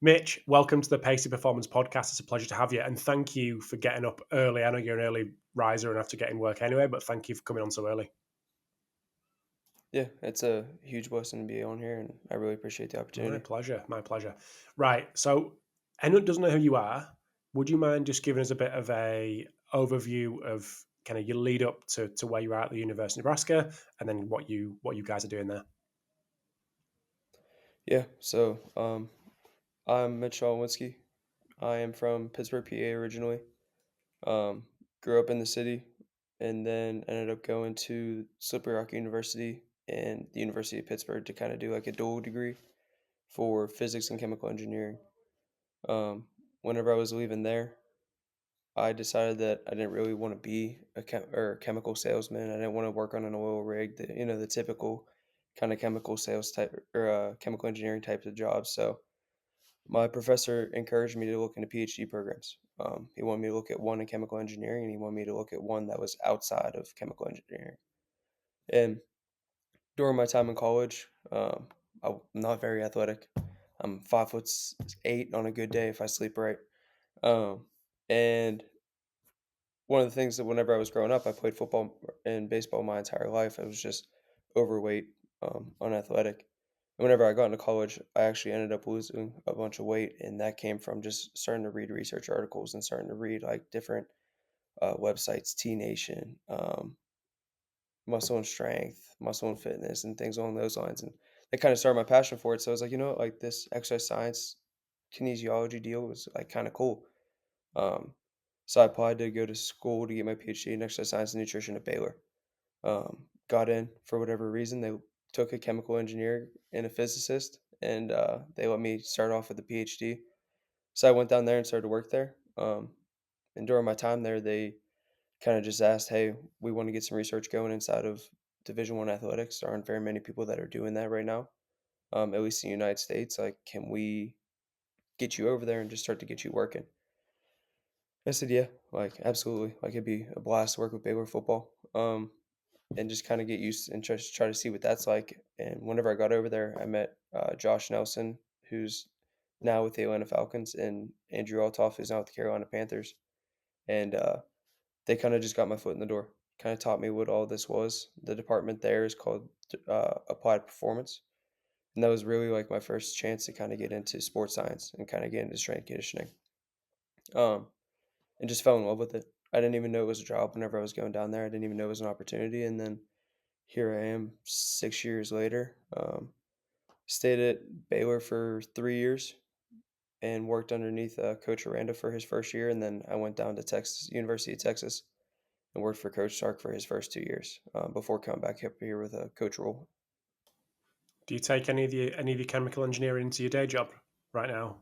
Mitch, welcome to the Pacey Performance Podcast. It's a pleasure to have you, and thank you for getting up early. I know you're an early riser and have to get in work anyway, but thank you for coming on so early. Yeah, it's a huge blessing to be on here, and I really appreciate the My opportunity. pleasure. My pleasure. Right. So, anyone who doesn't know who you are, would you mind just giving us a bit of a overview of kind of your lead up to where you are at the University of Nebraska, and then what you guys are doing there? Yeah, I'm Mitch Cholewinski. I am from Pittsburgh, PA originally. Um, Grew up in the city, and then ended up going to Slippery Rock University and the University of Pittsburgh to kind of do like a dual degree for physics and chemical engineering. Whenever I was leaving there, I decided that I didn't really want to be a chemical salesman. I didn't want to work on an oil rig, the typical kind of chemical sales type or chemical engineering types of jobs. So my professor encouraged me to look into PhD programs. He wanted me to look at one in chemical engineering, and he wanted me to look at one that was outside of chemical engineering. And during my time in college, I'm not very athletic. I'm 5'8" on a good day if I sleep right. And one of the things that whenever I was growing up, I played football and baseball my entire life. I was just overweight, unathletic. And whenever I got into college, I actually ended up losing a bunch of weight, and that came from just starting to read research articles and starting to read like different websites, T Nation, Muscle and Strength, Muscle and Fitness, and things along those lines. And that kind of started my passion for it. So I was like, like this exercise science kinesiology deal was like kind of cool. Um, so I applied to go to school to get my PhD in exercise science and nutrition at Baylor. Got in for whatever reason. They took a chemical engineer and a physicist, and they let me start off with a PhD. So I went down there and started to work there. And during my time there, they kind of just asked, "Hey, we want to get some research going inside of Division One athletics. There aren't very many people that are doing that right now, at least in the United States. Like, can we get you over there and just start to get you working?" I said, "Yeah, like absolutely. Like it'd be a blast to work with Baylor football." And just kind of get used and just try to see what that's like. And whenever I got over there, I met Josh Nelson, who's now with the Atlanta Falcons, and Andrew Altoff, who's now with the Carolina Panthers. And they kind of just got my foot in the door, kind of taught me what all this was. The department there is called Applied Performance. And that was really like my first chance to kind of get into sports science and kind of get into strength and conditioning. Um, and just fell in love with it. I didn't even know it was a job whenever I was going down there. I didn't even know it was an opportunity. And then here I am 6 years later. Stayed at Baylor for 3 years and worked underneath Coach Aranda for his first year. And then I went down to Texas, University of Texas, and worked for Coach Sark for his first 2 years before coming back up here with a coach role. Do you take any of your chemical engineering into your day job right now?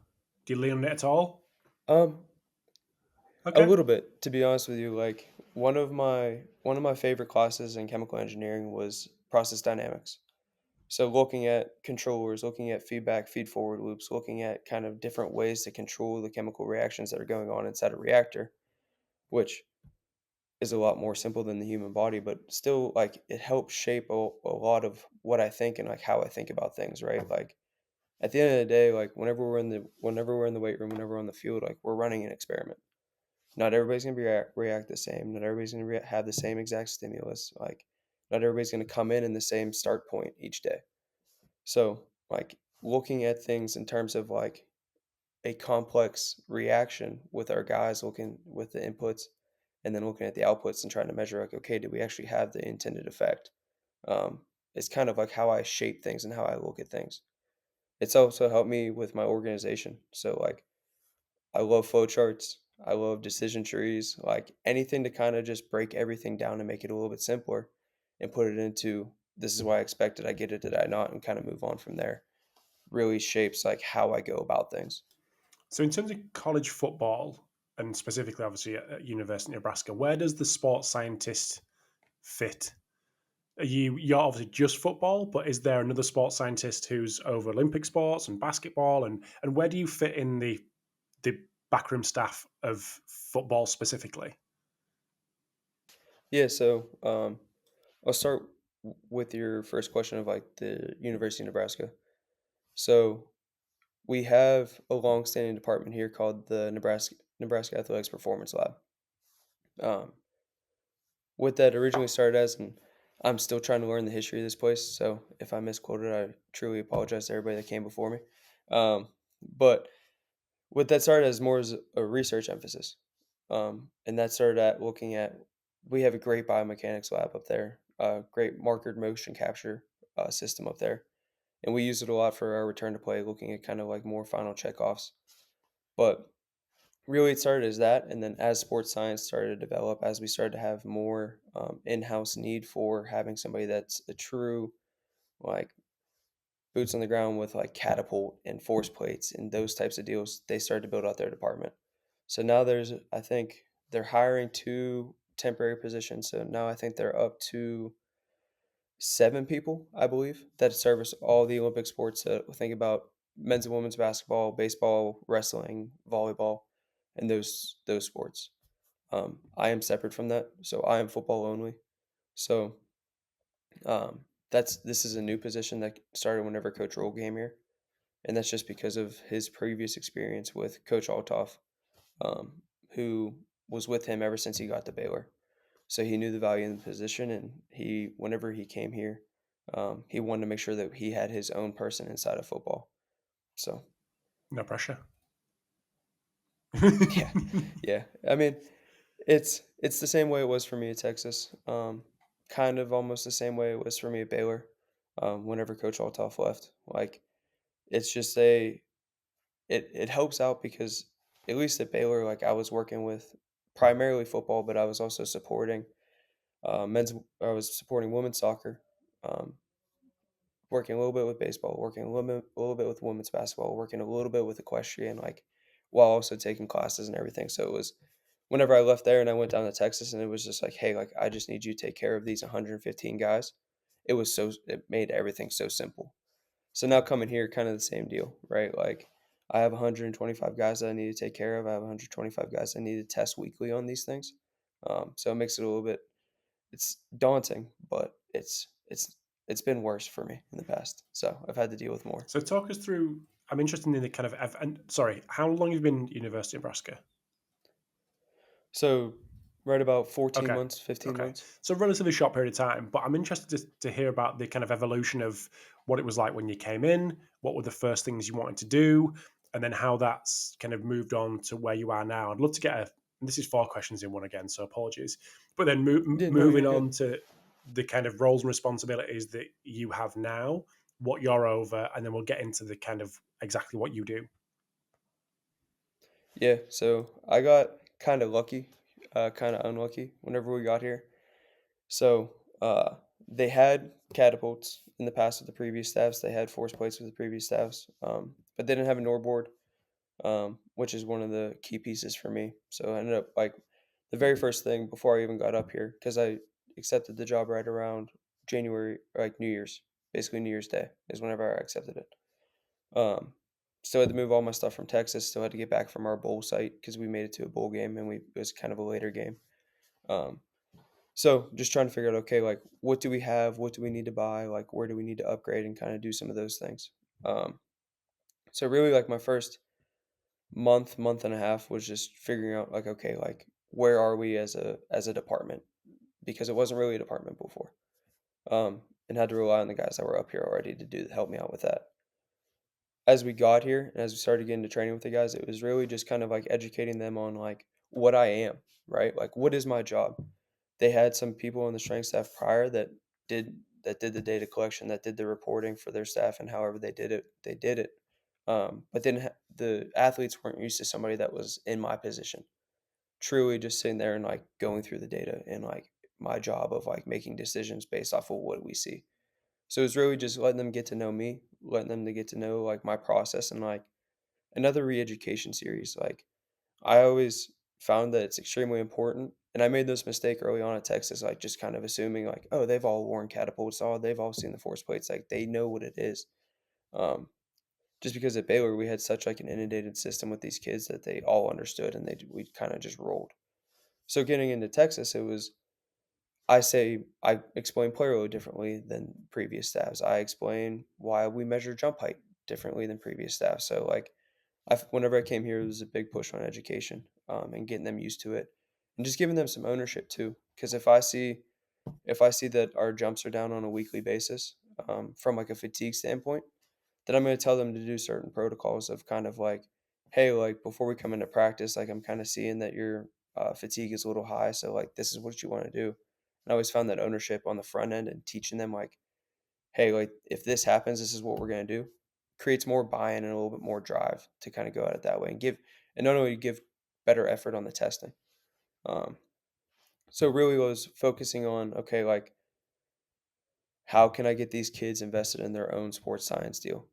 Do you lean on it at all? Um, a Okay. little bit, to be honest with you. Like one of my favorite classes in chemical engineering was process dynamics. So looking at controllers, looking at feedback, feed forward loops, looking at kind of different ways to control the chemical reactions that are going on inside a reactor, which is a lot more simple than the human body, but still like it helps shape a lot of what I think and like how I think about things, right? Like at the end of the day, like whenever we're in the weight room, whenever we're on the field, like we're running an experiment. Not everybody's gonna react the same. Not everybody's gonna have the same exact stimulus. Like not everybody's gonna come in the same start point each day. So, like, looking at things in terms of like a complex reaction with our guys, looking with the inputs and then looking at the outputs and trying to measure, like, okay, did we actually have the intended effect? It's kind of like how I shape things and how I look at things. It's also helped me with my organization. So, like, I love flowcharts. I love decision trees, like anything to kind of just break everything down and make it a little bit simpler and put it into this is what I expected. I get it, did I not? And kind of move on from there really shapes like how I go about things. So, in terms of college football, and specifically, obviously, at University of Nebraska, where does the sports scientist fit? You're obviously just football, but is there another sports scientist who's over Olympic sports and basketball, and where do you fit in the backroom staff of football specifically? Yeah, so I'll start with your first question of like the University of Nebraska. So we have a long-standing department here called the Nebraska Athletics Performance Lab. Um, what that originally started as, and I'm still trying to learn the history of this place. So if I misquoted, I truly apologize to everybody that came before me. But what that started as more as a research emphasis, and that started at looking at. We have a great biomechanics lab up there, a great markered motion capture system up there, and we use it a lot for our return to play, looking at kind of like more final checkoffs. But really, it started as that, and then as sports science started to develop, as we started to have more in-house need for having somebody that's a true like boots on the ground with like catapult and force plates and those types of deals, they started to build out their department. So now there's, I think they're hiring two temporary positions. So now I think they're up to 7 people, I believe, that service all the Olympic sports. Think about men's and women's basketball, baseball, wrestling, volleyball, and those sports. I am separate from that, so I am football only. So that's this is a new position that started whenever Coach Roll came here, and that's just because of his previous experience with Coach Altoff, who was with him ever since he got to Baylor. So he knew the value in the position, and whenever he came here, he wanted to make sure that he had his own person inside of football. So No pressure. yeah, yeah. I mean, it's the same way it was for me at Texas. Kind of almost the same way it was for me at Baylor. Whenever Coach Altoff left, like it's just it helps out because at least at Baylor, like I was working with primarily football, but I was also supporting men's. I was supporting women's soccer, um, working a little bit with baseball, working a little bit with women's basketball, working a little bit with equestrian, like while also taking classes and everything. So it was whenever I left there and I went down to Texas, and it was just like, hey, like I just need you to take care of these 115 guys. It made everything so simple. So now coming here, kind of the same deal, right? Like I have 125 guys that I need to take care of. I have 125 guys I need to test weekly on these things. So it makes it a little bit. It's daunting, but it's been worse for me in the past. So I've had to deal with more. So talk us through. I'm interested in the kind of and sorry, how long have you been at University of Nebraska? So right about 14 Okay. months, 15 Okay. months. So relatively short period of time, but I'm interested to hear about the kind of evolution of what it was like when you came in, what were the first things you wanted to do, and then how that's kind of moved on to where you are now. I'd love to get a, and this is 4 questions in one again, so apologies. But then Yeah, no, moving you're on good. to the kind of roles and responsibilities that you have now, what you're over, and then we'll get into the kind of exactly what you do. Yeah, so I got kind of lucky, kind of unlucky whenever we got here. So they had catapults in the past with the previous staffs. They had force plates with the previous staffs, but they didn't have a NOR which is one of the key pieces for me. So I ended up like the very first thing before I even got up here, because I accepted the job right around January, like New Year's, basically New Year's Day is whenever I accepted it. Um, Still had to move all my stuff from Texas. Still had to get back from our bowl site because we made it to a bowl game, and it was kind of a later game. Um, so just trying to figure out, okay, like what do we have? What do we need to buy? Like where do we need to upgrade and kind of do some of those things? Um, so really like my first month and a half was just figuring out like, okay, like where are we as a department? Because it wasn't really a department before. And had to rely on the guys that were up here already to help me out with that. As we got here and as we started getting to training with the guys, it was really just kind of like educating them on like what I am, right? Like what is my job? They had some people on the strength staff prior that did the data collection, that did the reporting for their staff, and however they did it. But then the athletes weren't used to somebody that was in my position, truly just sitting there and like going through the data and like my job of like making decisions based off of what we see. So it's really just letting them get to know me, letting them to get to know like my process, and like another re-education series. Like I always found that it's extremely important. And I made this mistake early on at Texas, like just kind of assuming like, oh, they've all worn catapults, oh, they've all seen the force plates, like they know what it is. Um, just because at Baylor we had such like an inundated system with these kids that they all understood, and we kind of just rolled. So getting into Texas, it was I explain play really differently than previous staffs. I explain why we measure jump height differently than previous staff. So like whenever I came here, it was a big push on education, and getting them used to it, and just giving them some ownership too. Because if I see that our jumps are down on a weekly basis, from like a fatigue standpoint, then I'm going to tell them to do certain protocols of kind of like, hey, like before we come into practice, like I'm kind of seeing that your fatigue is a little high, so like this is what you want to do. And I always found that ownership on the front end and teaching them like, hey, like if this happens, this is what we're going to do, creates more buy-in and a little bit more drive to kind of go at it that way and not only give better effort on the testing. Um, so really was focusing on, okay, like how can I get these kids invested in their own sports science deal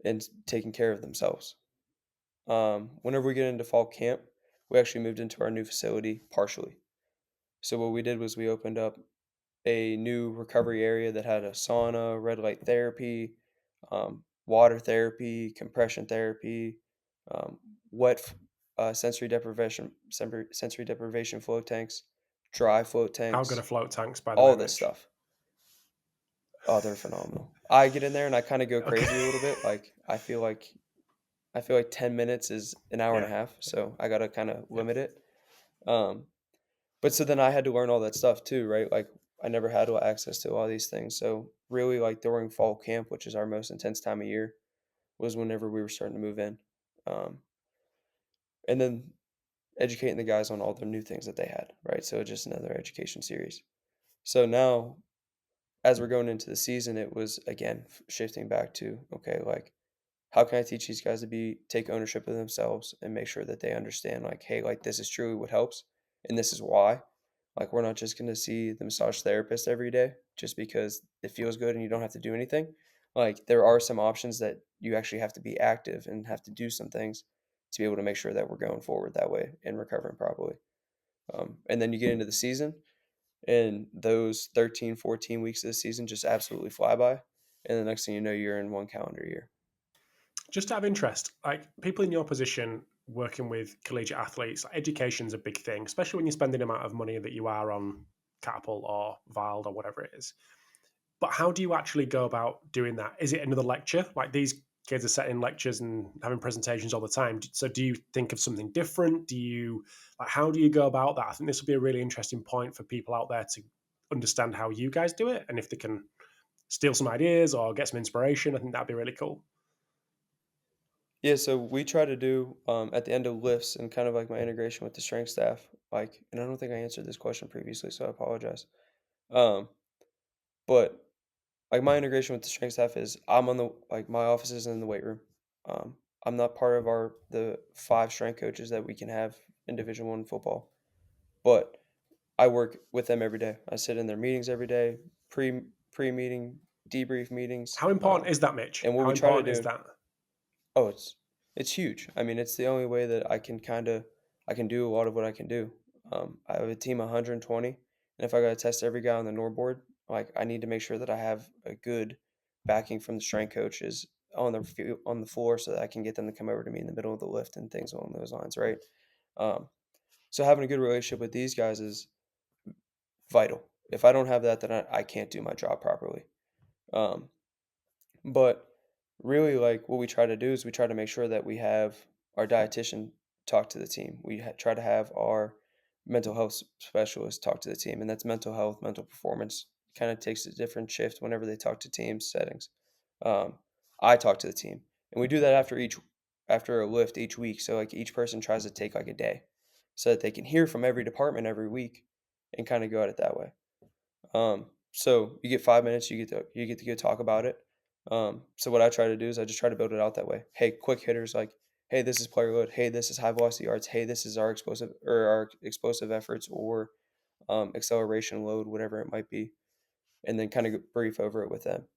and taking care of themselves. Whenever we get into fall camp, we actually moved into our new facility partially. So what we did was we opened up a new recovery area that had a sauna, red light therapy, water therapy, compression therapy, um, wet sensory deprivation float tanks, dry float How good tanks, are float tanks, by the way, all this Mitch? stuff. Oh, they're phenomenal. I get in there and I kind of go Okay. crazy a little bit. Like I feel like 10 minutes is an hour and a Yeah. half, so I gotta kind of Yeah. limit it. Um, but so then I had to learn all that stuff too, right? Like I never had access to all these things. So really, like during fall camp, which is our most intense time of year, was whenever we were starting to move in, and then educating the guys on all the new things that they had, right? So just another education series. So now, as we're going into the season, it was again shifting back to, okay, like how can I teach these guys to take ownership of themselves and make sure that they understand like, hey, like this is truly what helps and this is why. Like we're not just gonna see the massage therapist every day just because it feels good and you don't have to do anything. Like there are some options that you actually have to be active and have to do some things to be able to make sure that we're going forward that way and recovering properly. And then you get into the season and those 13, 14 weeks of the season just absolutely fly by. And the next thing you know, you're in one calendar year. Just out of interest, like people in your position working with collegiate athletes, education's a big thing, especially when you're spending the amount of money that you are on Catapult or Wild or whatever it is. But how do you actually go about doing that? Is it another lecture? Like these kids are setting lectures and having presentations all the time. So do you think of something different? Do you like how do you go about that? I think this will be a really interesting point for people out there to understand how you guys do it and if they can steal some ideas or get some inspiration. I think that'd be really cool. Yeah, so we try to do at the end of lifts and kind of like my integration with the strength staff. Like, and I don't think I answered this question previously, so I apologize. Um, but like my integration with the strength staff is I'm on the like my office is in the weight room. I'm not part of the 5 strength coaches that we can have in Division One football, but I work with them every day. I sit in their meetings every day, pre meeting, debrief meetings, How important is that, Mitch? and what How we try to important is do. that? Oh, it's huge. I mean, it's the only way that I can do a lot of what I can do. I have a team of 120, and if I got to test every guy on the NOR board, like I need to make sure that I have a good backing from the strength coaches on the floor so that I can get them to come over to me in the middle of the lift and things along those lines, right? Um, so having a good relationship with these guys is vital. If I don't have that, then I can't do my job properly. Um, But really, like what we try to do is we try to make sure that we have our dietitian talk to the team. Try to have our mental health specialist talk to the team, and that's mental health, mental performance. Kind of takes a different shift whenever they talk to team settings. Um, I talk to the team, and we do that after a lift each week. So like each person tries to take like a day, so that they can hear from every department every week, and kind of go at it that way. So you get 5 minutes, you get to go talk about it. So what I try to do is I just try to build it out that way. Hey, quick hitters like, hey, this is player load. Hey, this is high velocity yards. Hey, this is our explosive efforts or acceleration load, whatever it might be, and then kind of brief over it with them.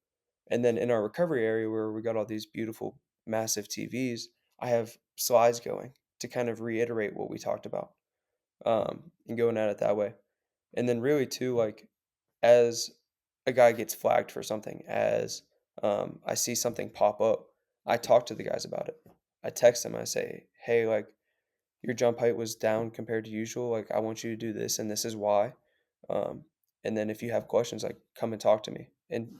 And then in our recovery area where we got all these beautiful, massive TVs, I have slides going to kind of reiterate what we talked about, and going at it that way. And then really too, like as a guy gets flagged for something, as I see something pop up, I talk to the guys about it. I text them. I say, "Hey, like your jump height was down compared to usual. Like I want you to do this, and this is why." Um, and then if you have questions, like come and talk to me. And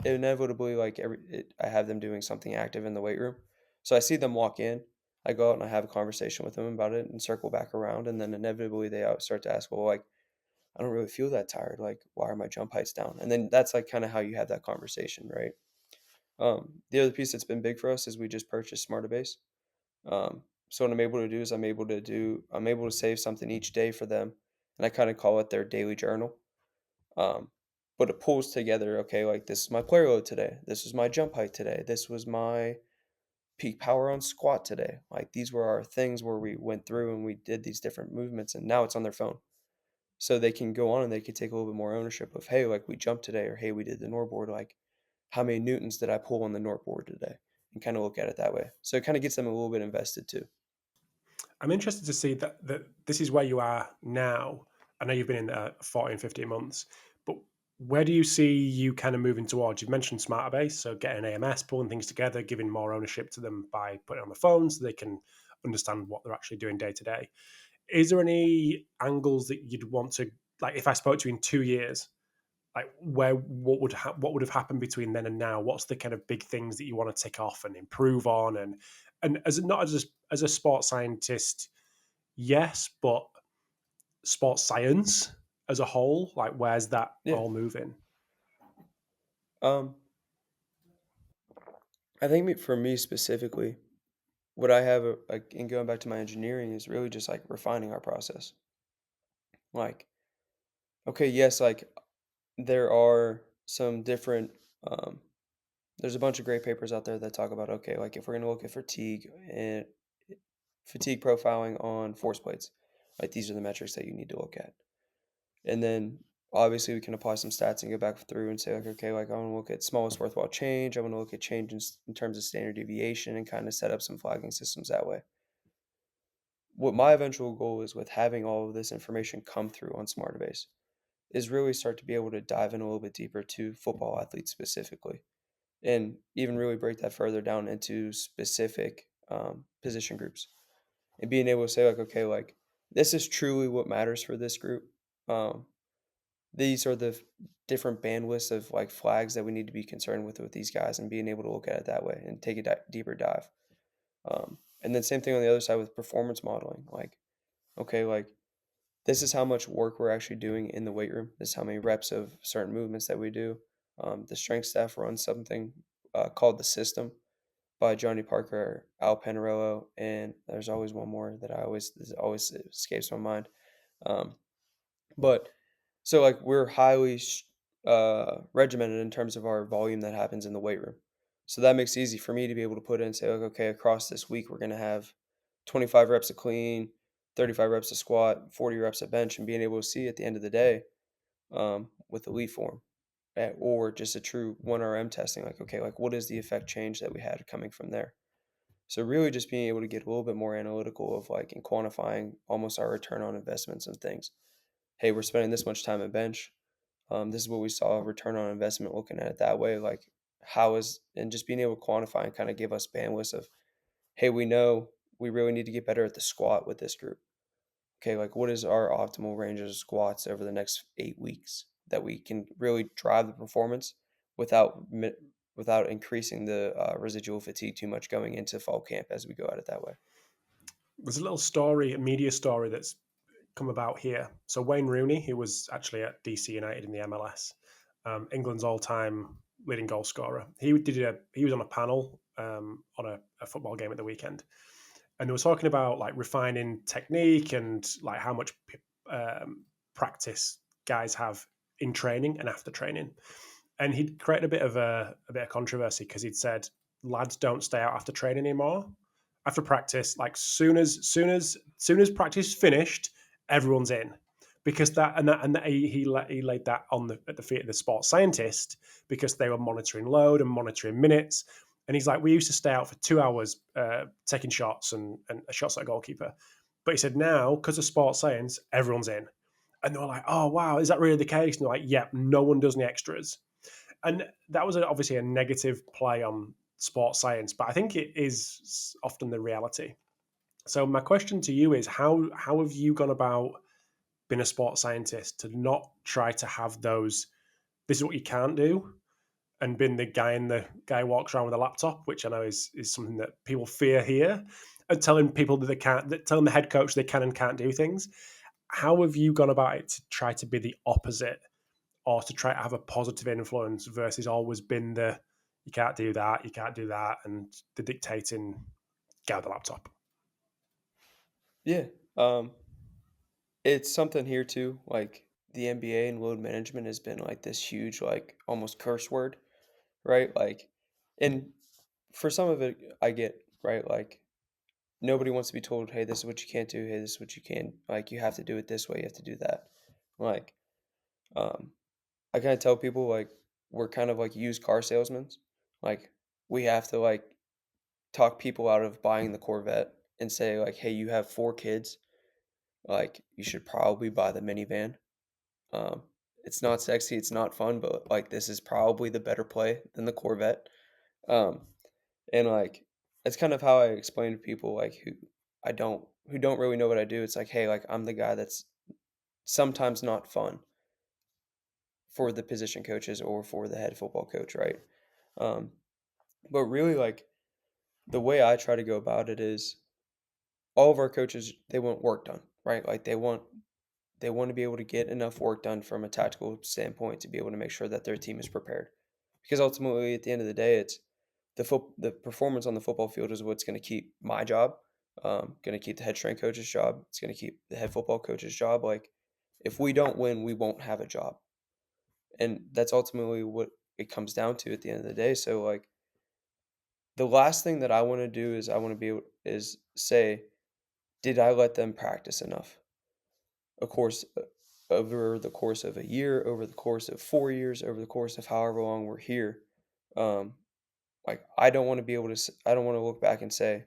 inevitably, like, I have them doing something active in the weight room. So I see them walk in, I go out and I have a conversation with them about it and circle back around, and then inevitably they start to ask, "Well, like, I don't really feel that tired, like, why are my jump heights down?" And then that's, like, kinda how you have that conversation, right? The other piece that's been big for us is we just purchased Smartabase. So what I'm able to do is I'm able to save something each day for them, and I kinda call it their daily journal. Um, but it pulls together, okay, like this is my player load today. This was my jump height today. This was my peak power on squat today. Like these were our things where we went through and we did these different movements, and now it's on their phone. So they can go on and they can take a little bit more ownership of, hey, like we jumped today, or hey, we did the Nord board. Like how many newtons did I pull on the Nord board today? And kind of look at it that way. So it kind of gets them a little bit invested too. I'm interested to see that this is where you are now. I know you've been in there 14, 15 months, but where do you see you kind of moving towards? You've mentioned smarter base, so getting AMS, pulling things together, giving more ownership to them by putting it on the phone so they can understand what they're actually doing day to day. Is there any angles that you'd want to, like, if I spoke to you in 2 years, like what would have happened between then and now? What's the kind of big things that you want to tick off and improve on? And as not as a sports scientist, yes, but sports science as a whole, like where's that Yeah. all moving? Um, I think for me specifically, what I have, like, in going back to my engineering is really just like refining our process. Like, okay, yes, like there are some different, there's a bunch of great papers out there that talk about, okay, like if we're going to look at fatigue profiling on force plates, like these are the metrics that you need to look at. And then obviously we can apply some stats and go back through and say, like, okay, like I want to look at smallest worthwhile change. I want to look at change in terms of standard deviation and kind of set up some flagging systems that way. What my eventual goal is with having all of this information come through on Smartabase is really start to be able to dive in a little bit deeper to football athletes specifically, and even really break that further down into specific position groups, and being able to say, like, okay, like this is truly what matters for this group. Um, these are the different bandwidths of like flags that we need to be concerned with these guys, and being able to look at it that way and take a deeper dive. And then same thing on the other side with performance modeling. Like, okay, like this is how much work we're actually doing in the weight room. This is how many reps of certain movements that we do. The strength staff runs something called the System by Johnny Parker, Al Panarello, and there's always one more that this always escapes my mind. Um, but so like we're highly regimented in terms of our volume that happens in the weight room. So that makes it easy for me to be able to put in and say, like, okay, across this week we're gonna have 25 reps of clean, 35 reps of squat, 40 reps of bench, and being able to see at the end of the day with elite form or just a true 1RM testing, like, okay, like what is the effect change that we had coming from there? So really just being able to get a little bit more analytical of like and quantifying almost our return on investments and things. Hey, we're spending this much time at bench. This is what we saw return on investment looking at it that way. Like how is and just being able to quantify and kind of give us bandwidth of, hey, we know we really need to get better at the squat with this group. Okay, like what is our optimal range of squats over the next 8 weeks that we can really drive the performance without without increasing the residual fatigue too much going into fall camp as we go at it that way. There's a little story, a media story that's come about here. So Wayne Rooney, who was actually at DC United in the MLS, England's all-time leading goal scorer. He was on a panel on a football game at the weekend, and they were talking about like refining technique and like how much practice guys have in training and after training. And he'd created a bit of controversy because he'd said lads don't stay out after training anymore. After practice, like soon as practice is finished, everyone's in because he laid that on at the feet of the sports scientist because they were monitoring load and monitoring minutes. And he's like, we used to stay out for 2 hours taking shots and shots at a goalkeeper. But he said now, because of sports science, everyone's in. And they were like, oh, wow, is that really the case? And they're like, yeah, no one does any extras. And that was obviously a negative play on sports science, but I think it is often the reality. So my question to you is how have you gone about being a sports scientist to not try to have those, this is what you can't do, and been the guy in the guy who walks around with a laptop, which I know is something that people fear here, and telling people that they can't, that telling the head coach they can and can't do things. How have you gone about it to try to be the opposite, or to try to have a positive influence versus always been the you can't do that, and the dictating guy with the laptop? Yeah. Um, it's something here too. Like the NBA and load management has been like this huge, like almost curse word, right? Like, and for some of it, I get right. Like nobody wants to be told, "Hey, this is what you can't do. Hey, this is what you can." Like you have to do it this way. You have to do that. Like, um, I kind of tell people like we're kind of like used car salesmen. Like we have to like talk people out of buying the Corvette and say like, "Hey, you have 4 kids. Like you should probably buy the minivan." Um, it's not sexy, it's not fun, but like this is probably the better play than the Corvette. Um, and like it's kind of how I explain to people like who don't really know what I do. It's like, hey, like I'm the guy that's sometimes not fun for the position coaches or for the head football coach, right? Um, but really like the way I try to go about it is all of our coaches they want work done, right? Like they want to be able to get enough work done from a tactical standpoint to be able to make sure that their team is prepared. Because ultimately, at the end of the day, it's the performance on the football field is what's going to keep my job, going to keep the head strength coach's job. It's going to keep the head football coach's job. Like, if we don't win, we won't have a job, and that's ultimately what it comes down to at the end of the day. So, like, the last thing that I want to do is I want to be able is say, did I let them practice enough? Of course, over the course of a year, over the course of 4 years, over the course of however long we're here, um, like I don't want to be able to, I don't want to look back and say,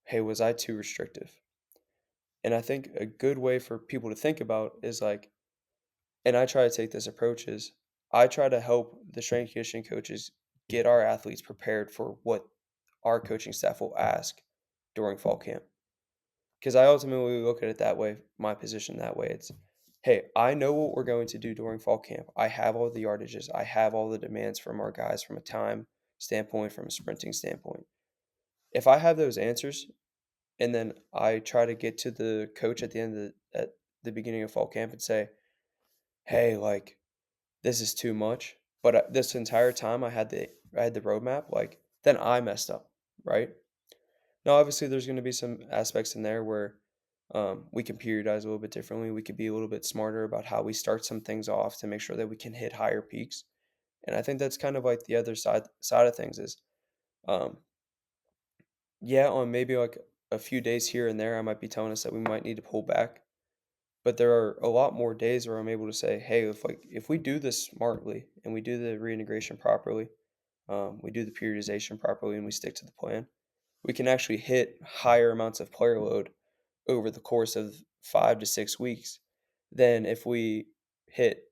"Hey, was I too restrictive?" And I think a good way for people to think about is like, and I try to take this approach is, I try to help the strength and conditioning coaches get our athletes prepared for what our coaching staff will ask during fall camp. Because I ultimately look at it that way, my position that way. It's, hey, I know what we're going to do during fall camp. I have all the yardages. I have all the demands from our guys from a time standpoint, from a sprinting standpoint. If I have those answers, and then I try to get to the coach at the end of at the beginning of fall camp and say, hey, like this is too much. But this entire time I had the roadmap. Like then I messed up, right? Now, obviously, there's going to be some aspects in there where we can periodize a little bit differently. We could be a little bit smarter about how we start some things off to make sure that we can hit higher peaks. And I think that's kind of like the other side of things is, um, yeah, on maybe like a few days here and there, I might be telling us that we might need to pull back. But there are a lot more days where I'm able to say, hey, if we do this smartly and we do the reintegration properly, we do the periodization properly, and we stick to the plan, we can actually hit higher amounts of player load over the course of 5 to 6 weeks than if we hit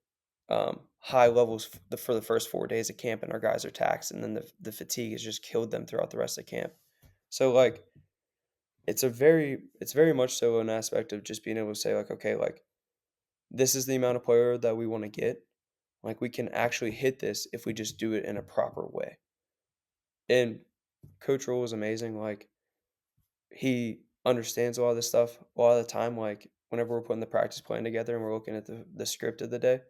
high levels for the first 4 days of camp and our guys are taxed, and then the fatigue has just killed them throughout the rest of camp. So like it's very much so an aspect of just being able to say like, okay, like this is the amount of player that we want to get. Like we can actually hit this if we just do it in a proper way. And Coach Rule is amazing. Like he understands a lot of this stuff. A lot of the time, like whenever we're putting the practice plan together and we're looking at the script of the day,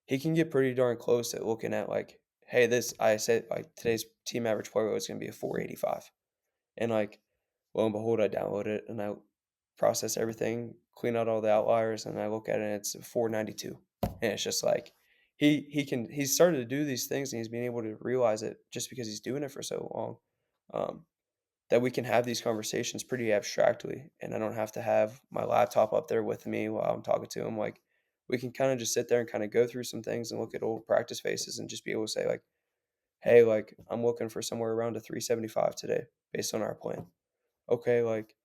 he can get pretty darn close at looking at like, hey, this I said like today's team average play rate is gonna be a 485. And like lo and behold, I download it and I process everything, clean out all the outliers, and I look at it and it's 492. And it's just like he's started to do these things and he's being able to realize it just because he's doing it for so long. Um, that we can have these conversations pretty abstractly, and I don't have to have my laptop up there with me while I'm talking to him. Like we can kind of just sit there and kind of go through some things and look at old practice faces and just be able to say like, hey, like I'm looking for somewhere around a 375 today based on our plan. Okay, like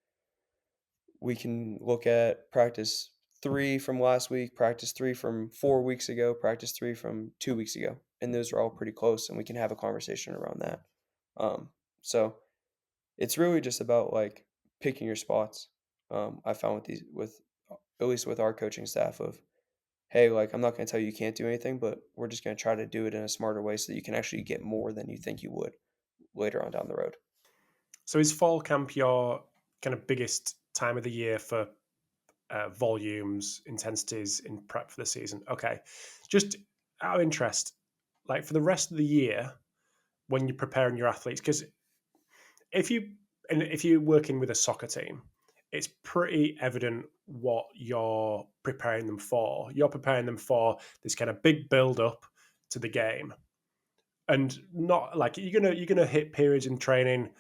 we can look at practice 3 from last week, practice 3 from 4 weeks ago, practice 3 from 2 weeks ago, and those are all pretty close, and we can have a conversation around that. So it's really just about, like, picking your spots. I found with at least with our coaching staff of hey, like, I'm not going to tell you you can't do anything, but we're just going to try to do it in a smarter way so that you can actually get more than you think you would later on down the road. So is fall camp your kind of biggest time of the year for volumes, intensities in prep for the season? Okay. Just out of interest, like for the rest of the year, when you're preparing your athletes, because if you if you're working with a soccer team, it's pretty evident what you're preparing them for. You're preparing them for this kind of big build up to the game, and not like you're gonna hit periods in training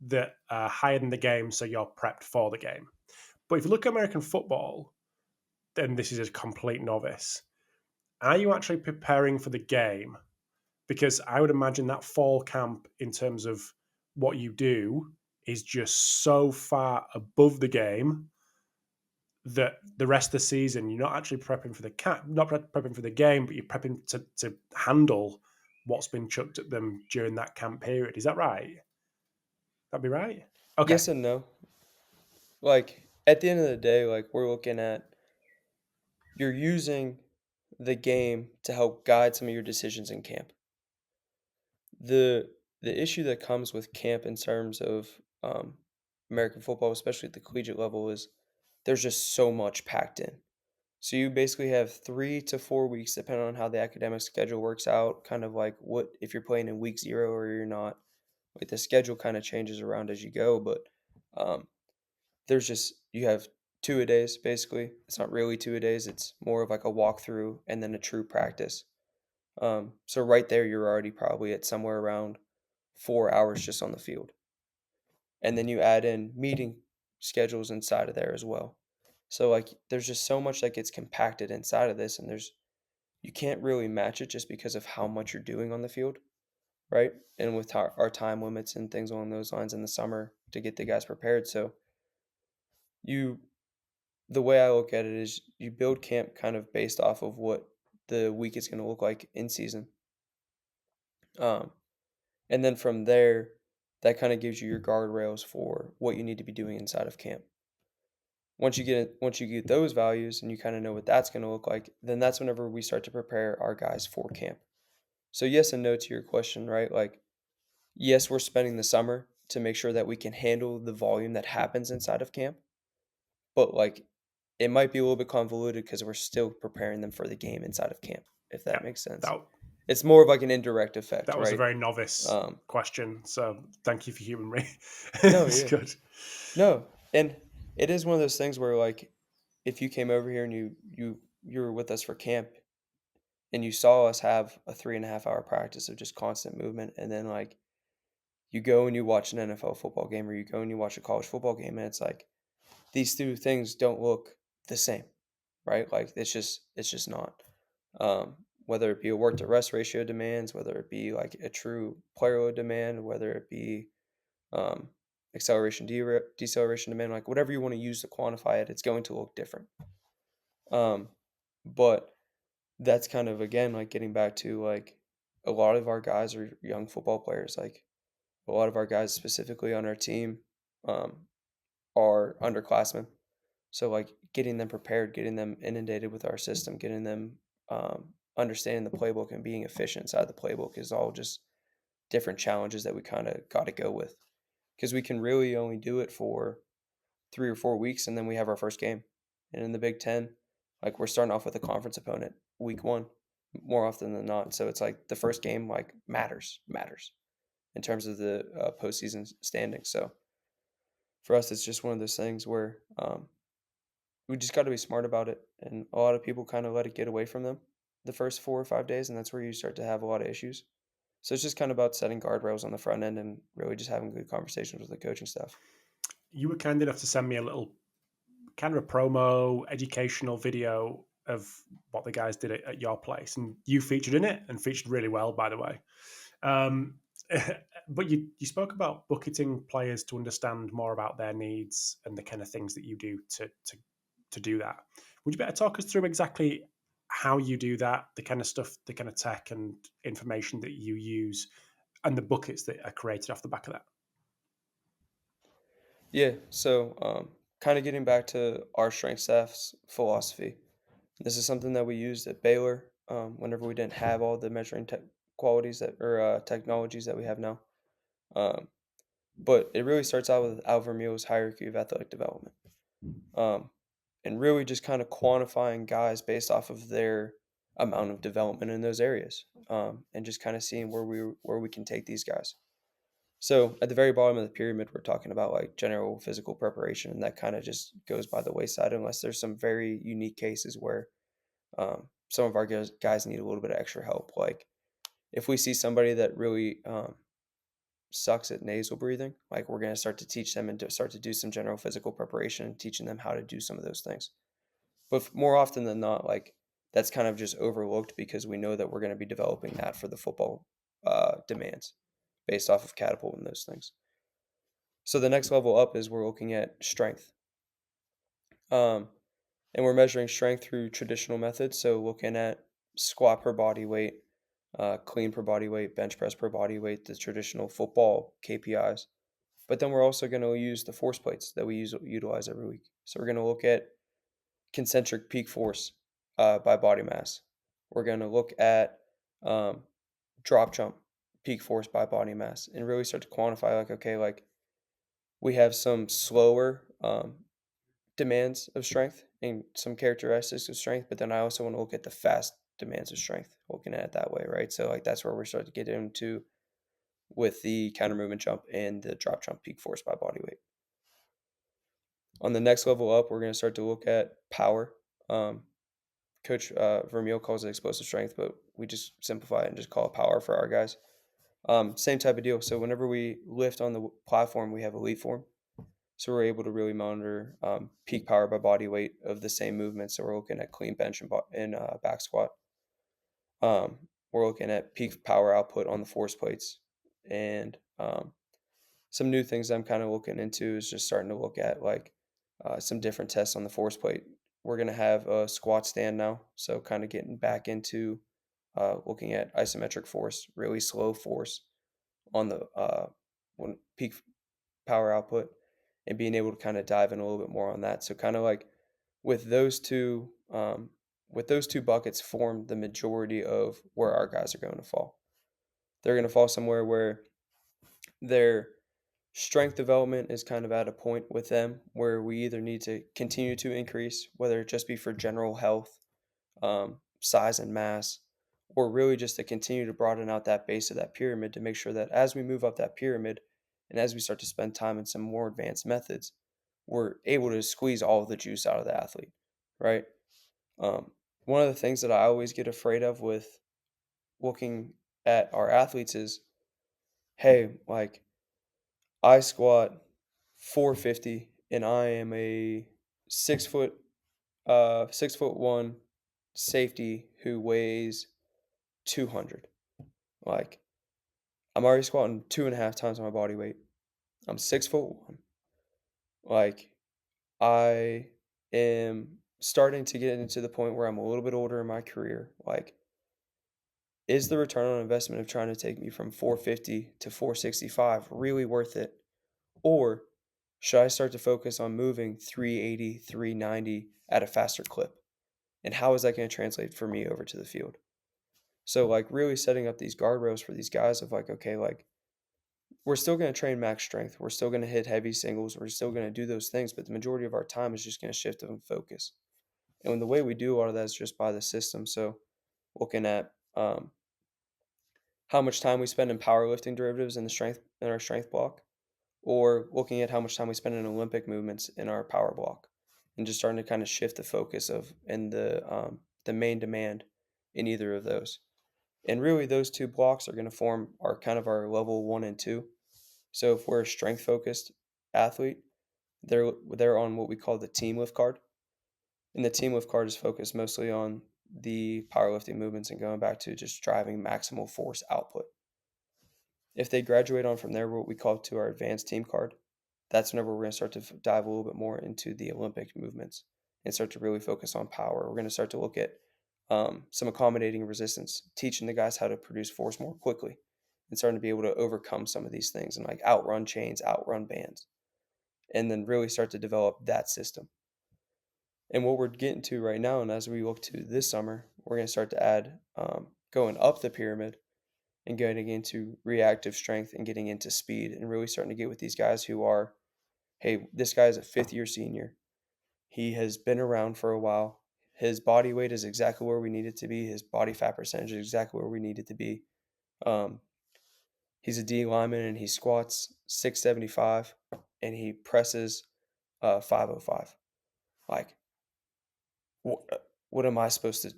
that are higher than the game, so you're prepped for the game. But if you look at American football, then this is a complete novice. Are you actually preparing for the game? Because I would imagine that fall camp, in terms of what you do, is just so far above the game that the rest of the season you're not actually prepping for the not prepping for the game, but you're prepping to handle what's been chucked at them during that camp period. Is that right? That'd be right. Okay. Yes and no. Like, at the end of the day, like, we're looking at you're using the game to help guide some of your decisions in camp. The issue that comes with camp in terms of American football, especially at the collegiate level, is there's just so much packed in. So you basically have 3 to 4 weeks, depending on how the academic schedule works out. Kind of like what if you're playing in week 0 or you're not. Like the schedule kind of changes around as you go, but um, there's just you have 2 a days basically. It's not really 2 a days. It's more of like a walkthrough and then a true practice. So right there, you're already probably at somewhere around 4 hours just on the field. And then you add in meeting schedules inside of there as well. So like there's just so much that gets compacted inside of this and there's you can't really match it just because of how much you're doing on the field, right? And with our time limits and things along those lines in the summer to get the guys prepared. So you the way I look at it is you build camp kind of based off of what the week is going to look like in season. Um, And then from there, that kind of gives you your guardrails for what you need to be doing inside of camp. Once you get those values and you kind of know what that's going to look like, then that's whenever we start to prepare our guys for camp. So yes and no to your question, right? Like yes, we're spending the summer to make sure that we can handle the volume that happens inside of camp, but like it might be a little bit convoluted because we're still preparing them for the game inside of camp, if that Yeah. makes sense. That It's more of like an indirect effect, that was a right? very novice Um, question. So thank you for humoring me. no, It's yeah. good. No, and it is one of those things where, like, if you came over here and you were with us for camp and you saw us have a 3.5 hour practice of just constant movement, and then like you go and you watch an NFL football game or you go and you watch a college football game, and it's like these two things don't look the same, right? Like it's just not. Whether it be a work to rest ratio demands, whether it be like a true player load demand, whether it be um, acceleration, deceleration demand, like whatever you want to use to quantify it, it's going to look different. Um, but that's kind of again like getting back to like a lot of our guys are young football players. Like a lot of our guys specifically on our team um, are underclassmen. So like getting them prepared, getting them inundated with our system, getting them understanding the playbook and being efficient inside the playbook is all just different challenges that we kind of got to go with because we can really only do it for 3 or 4 weeks, and then we have our first game. And in the Big Ten, like we're starting off with a conference opponent week one more often than not. So it's like the first game like matters in terms of the postseason standing. So for us, it's just one of those things where we just got to be smart about it. And a lot of people kind of let it get away from them the first 4 or 5 days, and that's where you start to have a lot of issues. So it's just kind of about setting guardrails on the front end and really just having good conversations with the coaching staff. You were kind enough to send me a little kind of a promo educational video of what the guys did at your place, and you featured in it and featured really well, by the way. Um, but you spoke about bucketing players to understand more about their needs and the kind of things that you do to do that. Would you better talk us through exactly how you do that, the kind of stuff, the kind of tech and information that you use, and the buckets that are created off the back of that? Yeah, so kind of getting back to our strength staff's philosophy. This is something that we used at Baylor whenever we didn't have all the measuring qualities that or technologies that we have now. Um, but it really starts out with Alvar Mueller's hierarchy of athletic development, um, and really just kind of quantifying guys based off of their amount of development in those areas, and just kind of seeing where we can take these guys. So at the very bottom of the pyramid, we're talking about like general physical preparation, and that kind of just goes by the wayside unless there's some very unique cases where some of our guys need a little bit of extra help. Like if we see somebody that really sucks at nasal breathing, like we're going to start to teach them and to start to do some general physical preparation and teaching them how to do some of those things. But more often than not, like that's kind of just overlooked because we know that we're going to be developing that for the football demands based off of catapult and those things. So the next level up is we're looking at strength. Um, and we're measuring strength through traditional methods. So looking at squat per body weight, clean per body weight, bench press per body weight, the traditional football KPIs. But then we're also going to use the force plates that we utilize every week. So we're going to look at concentric peak force by body mass. We're going to look at um, drop jump peak force by body mass and really start to quantify like, okay, like we have some slower demands of strength and some characteristics of strength, but then I also want to look at the fast demands of strength, looking at it that way, right? So like that's where we're starting to get into with the counter movement jump and the drop jump peak force by body weight. On the next level up, we're going to start to look at power. Um, Coach Vermeil calls it explosive strength, but we just simplify it and just call it power for our guys. Same type of deal. So whenever we lift on the platform, we have elite form. So we're able to really monitor peak power by body weight of the same movement. So we're looking at clean bench and back squat. We're looking at peak power output on the force plates. And some new things I'm kind of looking into is just starting to look at like some different tests on the force plate. We're going to have a squat stand now. So kind of getting back into looking at isometric force, really slow force on the when peak power output and being able to kind of dive in a little bit more on that. So kind of like with those two buckets form the majority of where our guys are going to fall. They're going to fall somewhere where their strength development is kind of at a point with them where we either need to continue to increase, whether it just be for general health, size and mass, or really just to continue to broaden out that base of that pyramid to make sure that as we move up that pyramid and as we start to spend time in some more advanced methods, we're able to squeeze all of the juice out of the athlete, right? One of the things that I always get afraid of with looking at our athletes is, hey, like I squat 450 and I am a 6 foot 6'1" safety who weighs 200. Like I'm already squatting 2.5 times my body weight. I'm 6'1". Like I am starting to get into the point where I'm a little bit older in my career. Like, is the return on investment of trying to take me from 450 to 465 really worth it? Or should I start to focus on moving 380, 390 at a faster clip? And how is that going to translate for me over to the field? So, like, really setting up these guardrails for these guys of like, okay, like, we're still going to train max strength. We're still going to hit heavy singles. We're still going to do those things, but the majority of our time is just going to shift in focus. And the way we do a lot of that is just by the system. So, looking at how much time we spend in powerlifting derivatives in our strength block, or looking at how much time we spend in Olympic movements in our power block, and just starting to kind of shift the focus of and the main demand in either of those. And really, those two blocks are going to form our kind of our level 1 and 2. So if we're a strength focused athlete, they're on what we call the team lift card, and the team lift card is focused mostly on the powerlifting movements and going back to just driving maximal force output. If they graduate on from there, what we call to our advanced team card, that's whenever we're going to start to dive a little bit more into the Olympic movements and start to really focus on power. We're going to start to look at some accommodating resistance, teaching the guys how to produce force more quickly and starting to be able to overcome some of these things and like outrun chains, outrun bands, and then really start to develop that system. And what we're getting to right now, and as we look to this summer, we're going to start to add going up the pyramid and getting into reactive strength and getting into speed and really starting to get with these guys who are, hey, this guy is a fifth year senior. He has been around for a while. His body weight is exactly where we need it to be. His body fat percentage is exactly where we need it to be. Um, he's a D lineman and he squats 675 and he presses 505. Like, what am I supposed to,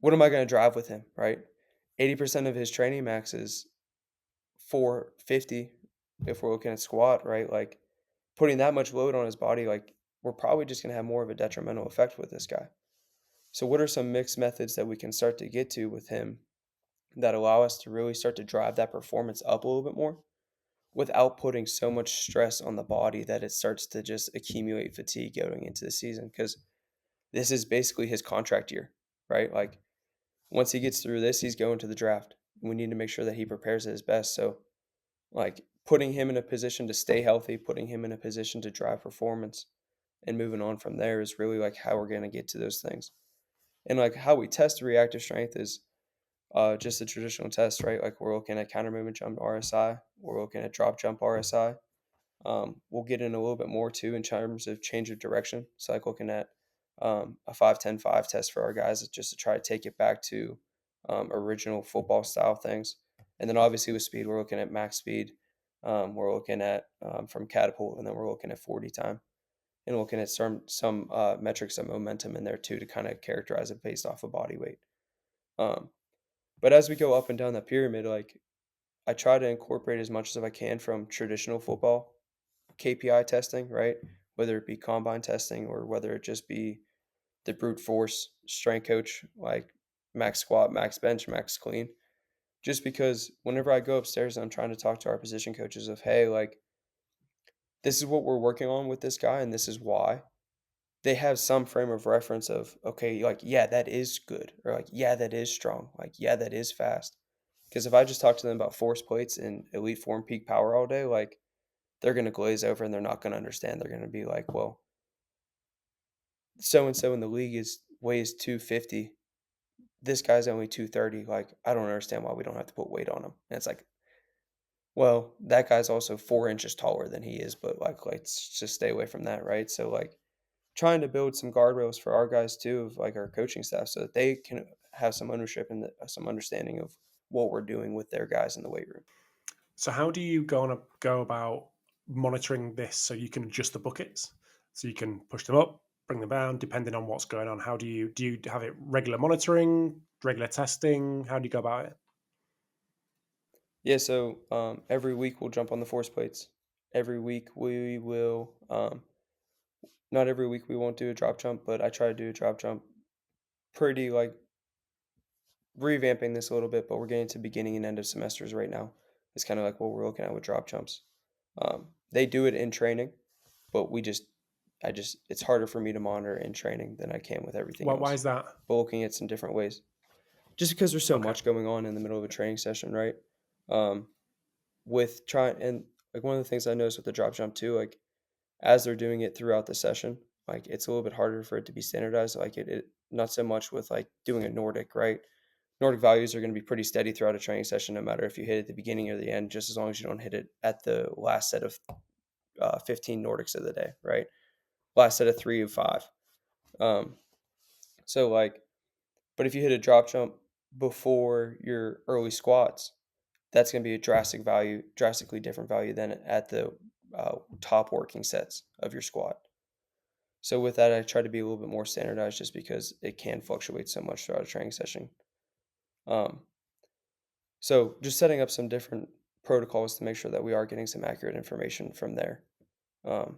what am I going to drive with him, right? 80% of his training max is 450 if we're looking at squat, right? Like, putting that much load on his body, like, we're probably just going to have more of a detrimental effect with this guy. So, what are some mixed methods that we can start to get to with him that allow us to really start to drive that performance up a little bit more without putting so much stress on the body that it starts to just accumulate fatigue going into the season? Because this is basically his contract year, right? Like, once he gets through this, he's going to the draft. We need to make sure that he prepares at his best. So, like, putting him in a position to stay healthy, putting him in a position to drive performance, and moving on from there is really like how we're going to get to those things. And like how we test reactive strength is just a traditional test, right? Like, we're looking at counter movement jump RSI, we're looking at drop jump RSI. We'll get in a little bit more too in terms of change of direction. So, like, looking at a 5-10-5 test for our guys just to try to take it back to original football style things. And then obviously with speed, we're looking at max speed. We're looking at from catapult, and then we're looking at 40 time, and looking at some metrics of momentum in there too to kind of characterize it based off of body weight. Um, but as we go up and down that pyramid, like, I try to incorporate as much as I can from traditional football KPI testing, right? Whether it be combine testing or whether it just be the brute force strength coach, like max squat, max bench, max clean. Just because whenever I go upstairs and I'm trying to talk to our position coaches of, hey, like, this is what we're working on with this guy and this is why, they have some frame of reference of, okay, like, yeah, that is good. Or like, yeah, that is strong. Like, yeah, that is fast. Because if I just talk to them about force plates and elite form peak power all day, like, they're going to glaze over and they're not going to understand. They're going to be like, well, so and so in the league is weighs 250. This guy's only 230. Like, I don't understand why we don't have to put weight on him. And it's like, well, that guy's also 4 inches taller than he is, but like, let's just stay away from that, right? So, like, trying to build some guardrails for our guys too, of like our coaching staff, so that they can have some ownership and some understanding of what we're doing with their guys in the weight room. So how do you go about monitoring this so you can adjust the buckets? So you can push them up, bring them down, depending on what's going on. How do you have it regular monitoring, regular testing? How do you go about it? Yeah, so every week we'll jump on the force plates. Every week we will, not every week we won't do a drop jump, but I try to do a drop jump pretty, like, revamping this a little bit, but we're getting to beginning and end of semesters right now. It's kind of like what we're looking at with drop jumps. They do it in training, but it's harder for me to monitor in training than I can with everything Why else. is that? But looking at some different ways, just because there's so Okay. much going on in the middle of a training session, right? Um, with trying and like one of the things I noticed with the drop jump too, like, as they're doing it throughout the session, like, it's a little bit harder for it to be standardized. Like, it not so much with like doing a Nordic, right? Nordic values are going to be pretty steady throughout a training session, no matter if you hit it at the beginning or the end, just as long as you don't hit it at the last set of 15 Nordics of the day, right? Last set of 3 of 5. Um, so, like, but if you hit a drop jump before your early squats, that's going to be a drastically different value than at the top working sets of your squat. So with that, I try to be a little bit more standardized just because it can fluctuate so much throughout a training session. Um, so just setting up some different protocols to make sure that we are getting some accurate information from there. Um,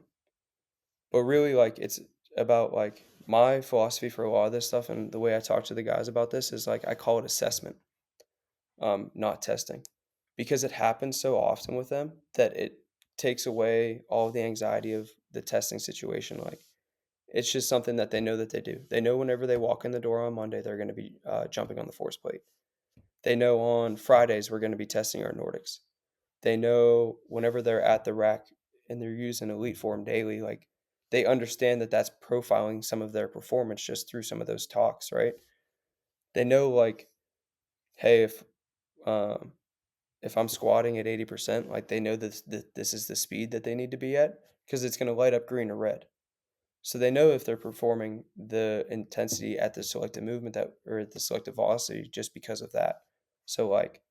but really, like, it's about like my philosophy for a lot of this stuff and the way I talk to the guys about this is like I call it assessment, not testing, because it happens so often with them that it takes away all the anxiety of the testing situation. Like, it's just something that they know that they do. They know whenever they walk in the door on Monday, they're going to be jumping on the force plate. They know on Fridays we're going to be testing our Nordics. They know whenever they're at the rack and they're using elite form daily, like, they understand that that's profiling some of their performance just through some of those talks, right? They know like, hey, um, if I'm squatting at 80%, like they know that this is the speed that they need to be at because it's going to light up green or red. So they know if they're performing the intensity at the selected movement that or at the selected velocity just because of that. So like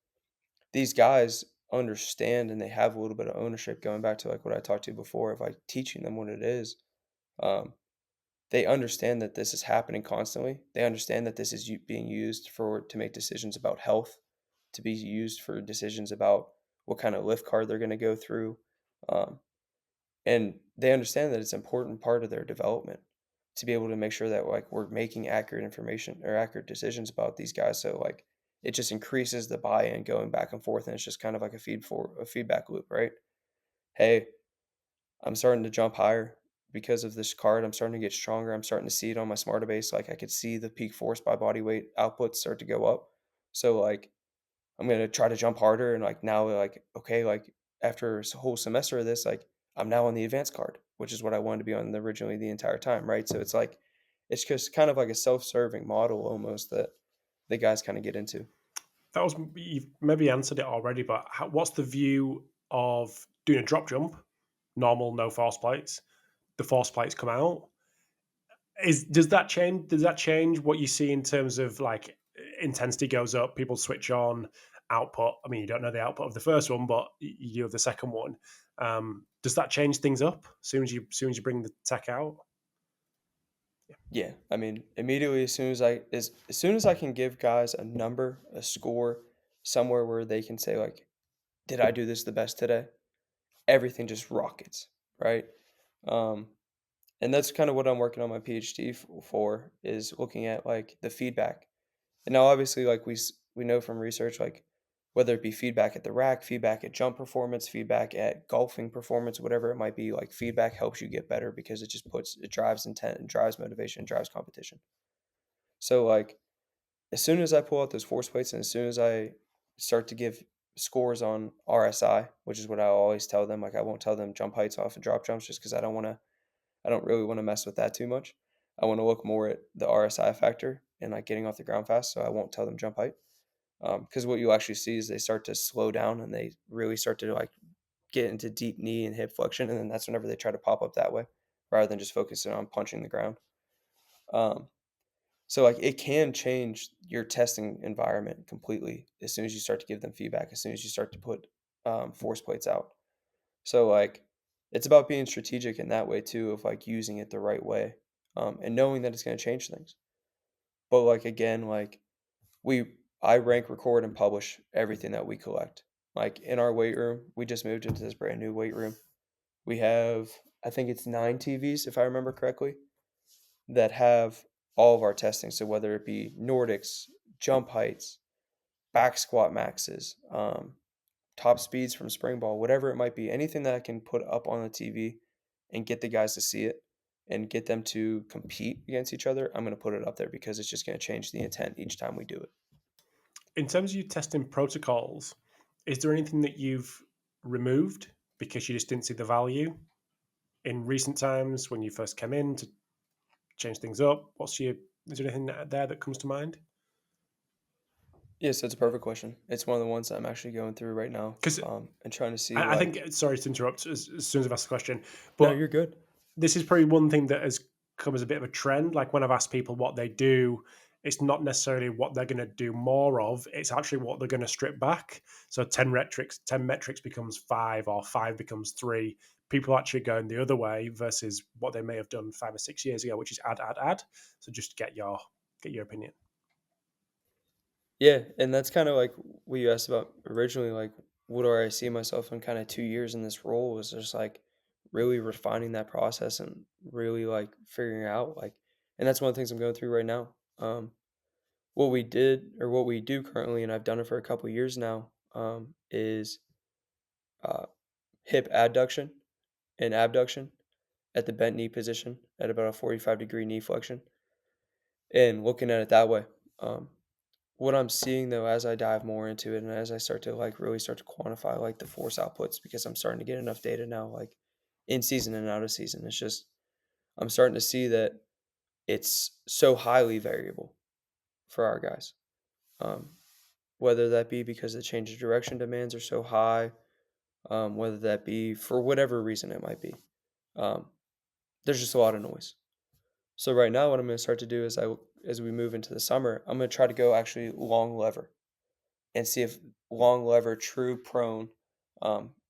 these guys understand and they have a little bit of ownership going back to like what I talked to before of like teaching them what it is. Um, they understand that this is happening constantly. They understand that this is being used for to make decisions about health, to be used for decisions about what kind of lift card they're going to go through. Um, and they understand that it's an important part of their development to be able to make sure that like we're making accurate information or accurate decisions about these guys. So like it just increases the buy-in going back and forth, and it's just kind of like a feedback loop, right? Hey, I'm starting to jump higher because of this card. I'm starting to get stronger. I'm starting to see it on my smarter base. Like I could see the peak force by body weight output start to go up. So like I'm gonna try to jump harder, and like now, like okay, like after a whole semester of this, like I'm now on the advanced card, which is what I wanted to be on originally the entire time, right? So it's like it's just kind of like a self-serving model almost that the guys kind of get into. That was you've maybe answered it already, but what's the view of doing a drop jump, normal, no force plates? The force plates come out. Does that change? Does that change what you see in terms of like intensity goes up? People switch on output. I mean, you don't know the output of the first one, but you do of the second one. Does that change things up as soon as you bring the tech out? Yeah, I mean, immediately as soon as I can give guys a number, a score, somewhere where they can say like, did I do this the best today? Everything just rockets, right? Um, and that's kind of what I'm working on my PhD for is looking at like the feedback. And now obviously like we know from research like whether it be feedback at the rack, feedback at jump performance, feedback at golfing performance, whatever it might be, like feedback helps you get better because it drives intent and drives motivation and drives competition. So like as soon as I pull out those force plates and as soon as I start to give scores on RSI, which is what I always tell them, like I won't tell them jump heights off of drop jumps just because I don't really want to mess with that too much. I want to look more at the RSI factor and like getting off the ground fast. So I won't tell them jump height. Because what you actually see is they start to slow down and they really start to like get into deep knee and hip flexion. And then that's whenever they try to pop up that way rather than just focusing on punching the ground. Um, so like it can change your testing environment completely as soon as you start to give them feedback, as soon as you start to put force plates out. So like it's about being strategic in that way too, of like using it the right way, and knowing that it's going to change things. But like again, like I rank, record, and publish everything that we collect. Like in our weight room, we just moved into this brand new weight room. We have I think it's 9 TVs if I remember correctly that have all of our testing. So whether it be Nordics, jump heights, back squat maxes, top speeds from spring ball, whatever it might be, anything that I can put up on the TV and get the guys to see it and get them to compete against each other, I'm going to put it up there because it's just going to change the intent each time we do it. In terms of your testing protocols, is there anything that you've removed because you just didn't see the value in recent times when you first came in to change things up? Is there anything there that comes to mind? Yes, that's a perfect question. It's one of the ones that I'm actually going through right now, Because and trying to see I think, like, sorry to interrupt as soon as I've asked the question, no, but you're good. this is probably one thing that has come as a bit of a trend. Like when I've asked people what they do, it's not necessarily what they're going to do more of. It's actually what they're going to strip back. So 10 metrics becomes five, or five becomes three. People actually going the other way versus what they may have done 5 or 6 years ago, which is add, add, add. So just get your opinion. Yeah, and that's kind of like what you asked about originally. Like, what do I see myself in kind of 2 years in this role? Is just like really refining that process and really like figuring out like, and that's one of the things I'm going through right now. What we did or what we do currently, and I've done it for a couple years now, is uh, hip adduction and abduction at the bent knee position at about a 45-degree knee flexion, and looking at it that way. Um, what I'm seeing though, as I dive more into it and as I start to like really start to quantify like the force outputs, because I'm starting to get enough data now, like in season and out of season, it's just I'm starting to see that it's so highly variable for our guys. Um, whether that be because the change of direction demands are so high, whether that be for whatever reason it might be. Um, there's just a lot of noise. So right now, what I'm going to start to do is as we move into the summer, I'm going to try to go actually long lever and see if long lever, true prone,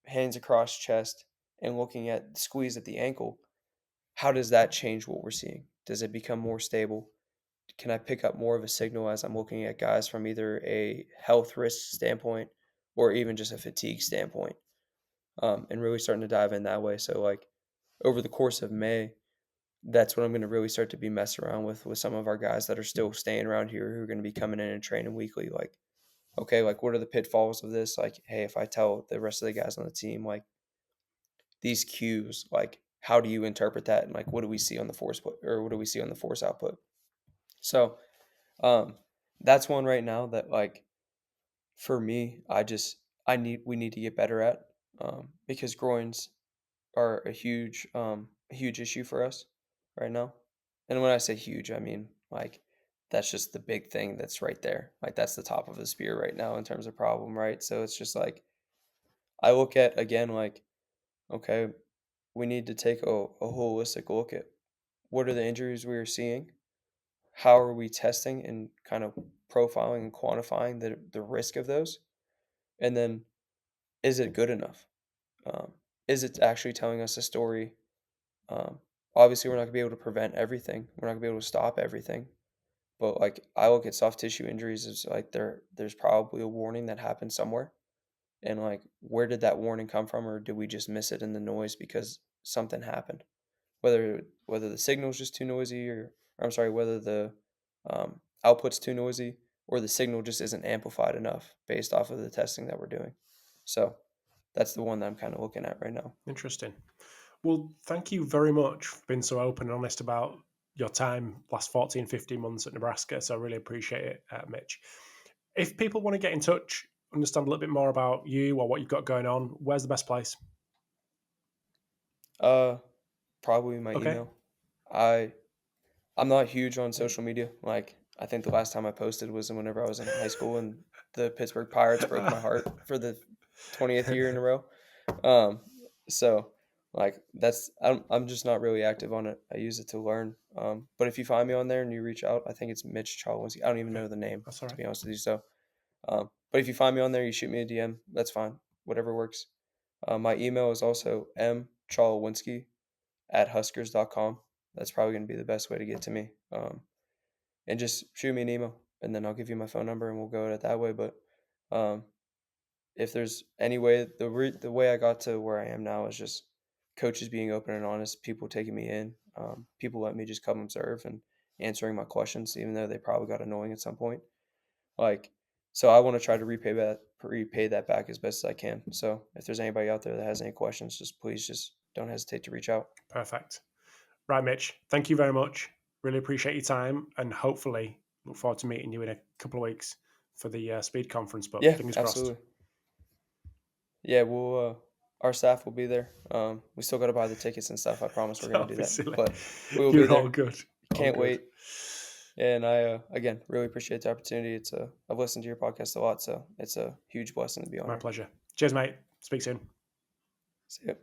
hands across chest, and looking at squeeze at the ankle. How does that change what we're seeing? Does it become more stable? Can I pick up more of a signal as I'm looking at guys from either a health risk standpoint or even just a fatigue standpoint? And really starting to dive in that way. So like over the course of May, that's what I'm going to really start to be messing around with some of our guys that are still staying around here who are going to be coming in and training weekly. Like, okay, like what are the pitfalls of this? Like, hey, if I tell the rest of the guys on the team like these cues, like how do you interpret that, and like what do we see on the or what do we see on the force output? So um, that's one right now that like for me, I need we need to get better at because groins are a huge issue for us right now. And when I say huge, I mean like that's just the big thing that's right there. Like that's the top of the spear right now in terms of problem, right? So it's just like I look at again like okay, we need to take a holistic look at what are the injuries we are seeing, how are we testing and kind of profiling and quantifying the risk of those, and then is it good enough? Um, is it actually telling us a story? Um, obviously, we're not gonna be able to prevent everything. We're not gonna be able to stop everything. But like I look at soft tissue injuries as like there's probably a warning that happened somewhere. And like where did that warning come from, or did we just miss it in the noise because something happened? Whether the signal's just too noisy or I'm sorry, whether the output's too noisy or the signal just isn't amplified enough based off of the testing that we're doing. So that's the one that I'm kind of looking at right now. Interesting. Well, thank you very much for being so open and honest about your time last 14, 15 months at Nebraska. So I really appreciate it, Mitch. If people want to get in touch, understand a little bit more about you or what you've got going on, where's the best place? Uh, probably my Okay. email. I I'm not huge on social media. Like I think the last time I posted was whenever I was in high school and the Pittsburgh Pirates broke my heart for the 20th year in a row. Um, so like I'm just not really active on it. I use it to learn. But if you find me on there and you reach out, I think it's Mitch Cholewinski. I don't even Okay. know the name That's all to right. be honest with you. So, but if you find me on there, you shoot me a DM. That's fine. Whatever works. My email is also mcholewinski@huskers.com. That's probably going to be the best way to get to me. And just shoot me an email, and then I'll give you my phone number, and we'll go at it that way. But um, if there's any way, the way I got to where I am now is just coaches being open and honest, people taking me in, people letting me just come observe and answering my questions, even though they probably got annoying at some point. Like, so I want to try to repay that back as best as I can. So if there's anybody out there that has any questions, just please just don't hesitate to reach out. Perfect. Right, Mitch. Thank you very much. Really appreciate your time, and hopefully look forward to meeting you in a couple of weeks for the speed conference. But Yeah, fingers crossed. absolutely. Yeah, our staff will be there. We still got to buy the tickets and stuff. I promise we're gonna Don't do be that, silly. but we will be You're all there. good. All Can't good. wait. And I again really appreciate the opportunity. I've listened to your podcast a lot, so it's a huge blessing to be on My here. pleasure. Cheers, mate. Speak soon. See ya.